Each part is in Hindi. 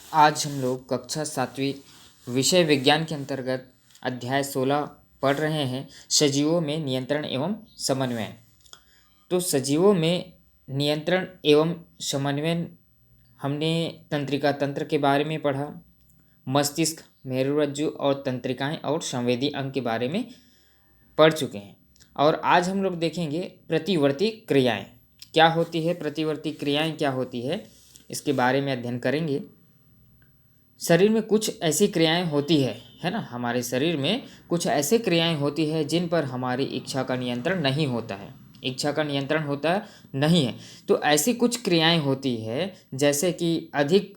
आज हम लोग कक्षा 7वीं विषय विज्ञान के अंतर्गत अध्याय 16 पढ़ रहे हैं, सजीवों में नियंत्रण एवं समन्वय। तो सजीवों में नियंत्रण एवं समन्वय हमने तंत्रिका तंत्र के बारे में पढ़ा, मस्तिष्क, मेरुरज्जु और तंत्रिकाएं और संवेदी अंग के बारे में पढ़ चुके हैं। और आज हम लोग देखेंगे प्रतिवर्ती क्रियाएं क्या होती है, प्रतिवर्ती क्रियाएं क्या होती है, इसके बारे में अध्ययन करेंगे। शरीर में कुछ ऐसी क्रियाएं होती है ना, हमारे शरीर में कुछ ऐसे क्रियाएं होती है जिन पर हमारी इच्छा का नियंत्रण नहीं होता है, इच्छा का नियंत्रण होता नहीं है। तो ऐसी कुछ क्रियाएं होती है जैसे कि अधिक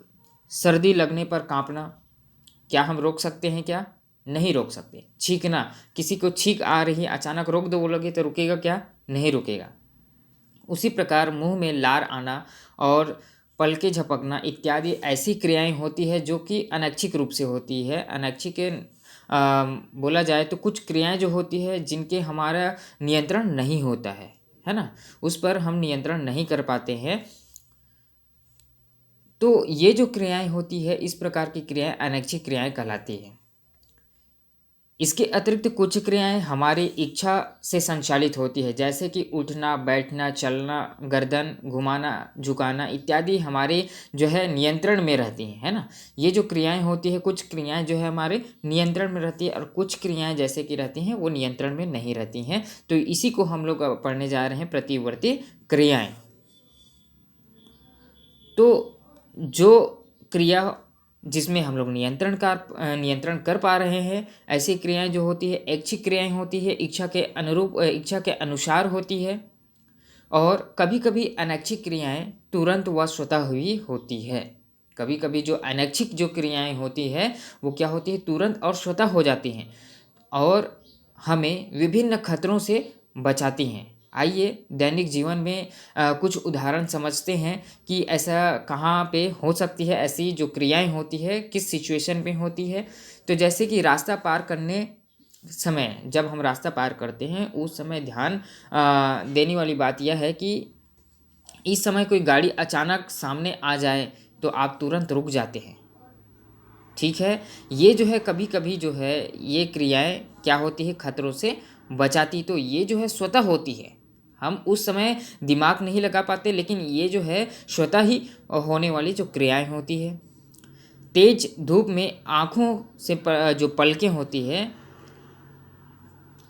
सर्दी लगने पर कांपना, क्या हम रोक सकते हैं? क्या नहीं रोक सकते। छींकना, किसी को छींक आ रही अचानक रोक दो बोलोगे तो रुकेगा क्या? नहीं रुकेगा। उसी प्रकार मुंह में लार आना और पलके झपकना इत्यादि ऐसी क्रियाएं होती है जो कि अनैच्छिक रूप से होती है। अनैच्छिक बोला जाए तो कुछ क्रियाएं जो होती है जिनके हमारा नियंत्रण नहीं होता है ना, उस पर हम नियंत्रण नहीं कर पाते हैं। तो ये जो क्रियाएं होती है, इस प्रकार की क्रियाएं अनैच्छिक क्रियाएं कहलाती है। इसके अतिरिक्त कुछ क्रियाएं हमारी इच्छा से संचालित होती है, जैसे कि उठना, बैठना, चलना, गर्दन घुमाना, झुकाना इत्यादि हमारे जो है नियंत्रण में रहती हैं, है ना। ये जो क्रियाएं होती है, कुछ क्रियाएं जो है हमारे नियंत्रण में रहती है और कुछ क्रियाएं जैसे कि रहती हैं वो नियंत्रण में नहीं रहती हैं। तो इसी को हम लोग पढ़ने जा रहे हैं, प्रतिवर्ती क्रियाएं। तो जो क्रिया जिसमें हम लोग नियंत्रण कर पा रहे हैं, ऐसी क्रियाएं जो होती है ऐच्छिक क्रियाएं होती है, इच्छा के अनुरूप, इच्छा के अनुसार होती है। और कभी कभी अनैच्छिक क्रियाएं तुरंत व स्वतः हुई होती है। कभी कभी जो अनैच्छिक जो क्रियाएं होती है वो क्या होती है, तुरंत और स्वतः हो जाती हैं और हमें विभिन्न खतरों से बचाती हैं। आइए दैनिक जीवन में कुछ उदाहरण समझते हैं कि ऐसा कहाँ पे हो सकती है, ऐसी जो क्रियाएं होती है किस सिचुएशन में होती है। तो जैसे कि रास्ता पार करने समय, जब हम रास्ता पार करते हैं उस समय ध्यान देने वाली बात यह है कि इस समय कोई गाड़ी अचानक सामने आ जाए तो आप तुरंत रुक जाते हैं, ठीक है। ये जो है कभी कभी जो है ये क्रियाएं क्या होती है, खतरों से बचाती। तो ये जो है स्वतः होती है, हम उस समय दिमाग नहीं लगा पाते, लेकिन ये जो है स्वतः ही होने वाली जो क्रियाएं होती है। तेज धूप में आँखों से जो पलकें होती है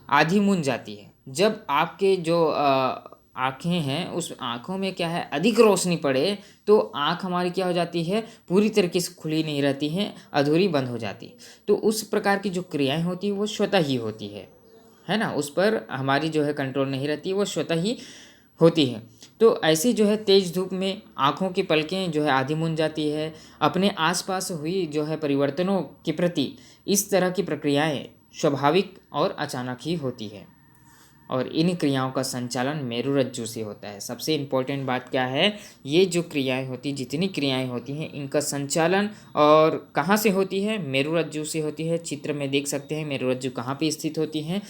आधी मूंद जाती है। जब आपके जो आँखें हैं उस आँखों में क्या है, अधिक रोशनी पड़े तो आँख हमारी क्या हो जाती है, पूरी तरीके से खुली नहीं रहती हैं, अधूरी बंद हो जाती है। तो उस प्रकार की जो क्रियाएं होती है वो स्वतः ही होती है ना, उस पर हमारी जो है कंट्रोल नहीं रहती, वो स्वतः ही होती है। तो ऐसी जो है तेज धूप में आँखों की पलकें जो है आधी मूंद जाती है। अपने आसपास हुई जो है परिवर्तनों के प्रति इस तरह की प्रक्रियाएं स्वाभाविक और अचानक ही होती है और इन क्रियाओं का संचालन मेरुरज्जु से होता है। सबसे इम्पोर्टेंट बात क्या है, ये जो क्रियाएं होती, जितनी क्रियाएं होती हैं इनका संचालन और कहाँ से होती है, मेरुरज्जु से होती है। चित्र में देख सकते हैं मेरुरज्जु कहाँ पे स्थित होती हैं।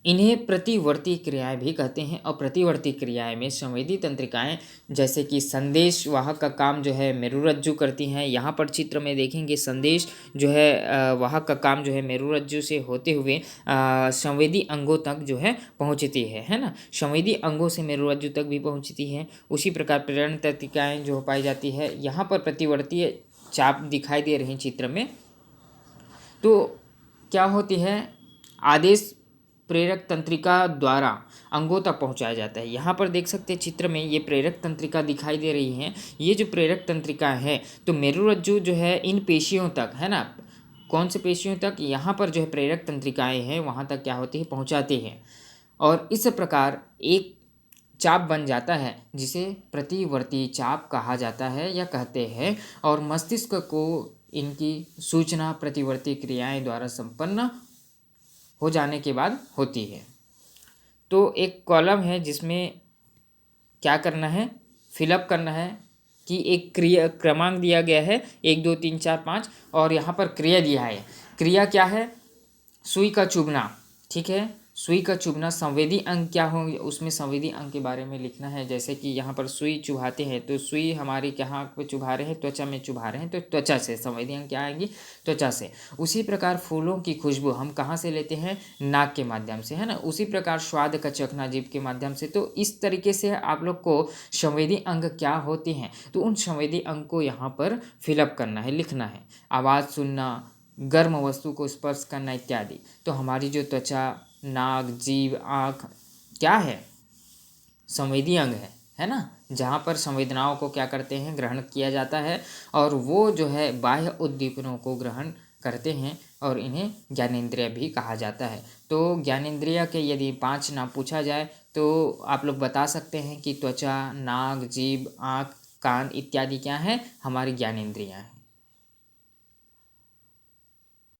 इन्हें प्रतिवर्ती क्रियाएं भी कहते हैं और प्रतिवर्ती क्रियाएं में संवेदी तंत्रिकाएं जैसे कि संदेश वाहक का काम जो है मेरुरज्जु करती हैं। यहाँ पर चित्र में देखेंगे संदेश जो है वाहक का काम जो है मेरुरज्जु से होते हुए संवेदी अंगों तक जो है पहुँचती है ना। संवेदी अंगों से मेरुरज्जु तक भी पहुँचती हैं। उसी प्रकार प्रेरण तंत्रिकाएँ जो पाई जाती है, यहाँ पर प्रतिवर्ती चाप दिखाई दे रही चित्र में। तो क्या होती है, आदेश प्रेरक तंत्रिका द्वारा अंगों तक पहुंचाया जाता है। यहाँ पर देख सकते हैं चित्र में ये प्रेरक तंत्रिका दिखाई दे रही हैं। ये जो प्रेरक तंत्रिका है तो मेरुरज्जु जो है इन पेशियों तक, है ना, कौन से पेशियों तक, यहाँ पर जो है प्रेरक तंत्रिकाएं हैं वहाँ तक क्या होती है, पहुँचाते हैं। और इस प्रकार एक चाप बन जाता है जिसे प्रतिवर्ती चाप कहा जाता है या कहते हैं। और मस्तिष्क को इनकी सूचना प्रतिवर्ती क्रियाएं द्वारा संपन्न हो जाने के बाद होती है। तो एक कॉलम है जिसमें क्या करना है, फिलअप करना है कि एक क्रिया क्रमांक दिया गया है 1 2 3 4 5 और यहाँ पर क्रिया दिया है। क्रिया क्या है, सुई का चुभना, ठीक है। सुई का चुभना संवेदी अंग क्या होंगे, उसमें संवेदी अंग के बारे में लिखना है। जैसे कि यहाँ पर सुई चुभाते हैं तो सुई हमारी कहाँ पे चुभा रहे हैं, त्वचा में चुभा रहे हैं, तो त्वचा से संवेदी अंग क्या आएंगी, त्वचा से। उसी प्रकार फूलों की खुशबू हम कहाँ से लेते हैं, नाक के माध्यम से, है ना। उसी प्रकार स्वाद का चखना जीभ के माध्यम से। तो इस तरीके से आप लोग को संवेदी अंग क्या होते हैं, तो उन संवेदी अंग को यहाँ पर फिलअप करना है, लिखना है। आवाज़ सुनना, गर्म वस्तु को स्पर्श करना इत्यादि। तो हमारी जो त्वचा, नाक, जीभ, आँख क्या है, संवेदी अंग है ना, जहाँ पर संवेदनाओं को क्या करते हैं, ग्रहण किया जाता है, और वो जो है बाह्य उद्दीपनों को ग्रहण करते हैं, और इन्हें ज्ञानेंद्रिय भी कहा जाता है। तो ज्ञानेंद्रिय के यदि 5 नाम पूछा जाए तो आप लोग बता सकते हैं कि त्वचा, नाक, जीभ, आँख, कान इत्यादि क्या है, हमारी ज्ञानेंद्रियाँ हैं।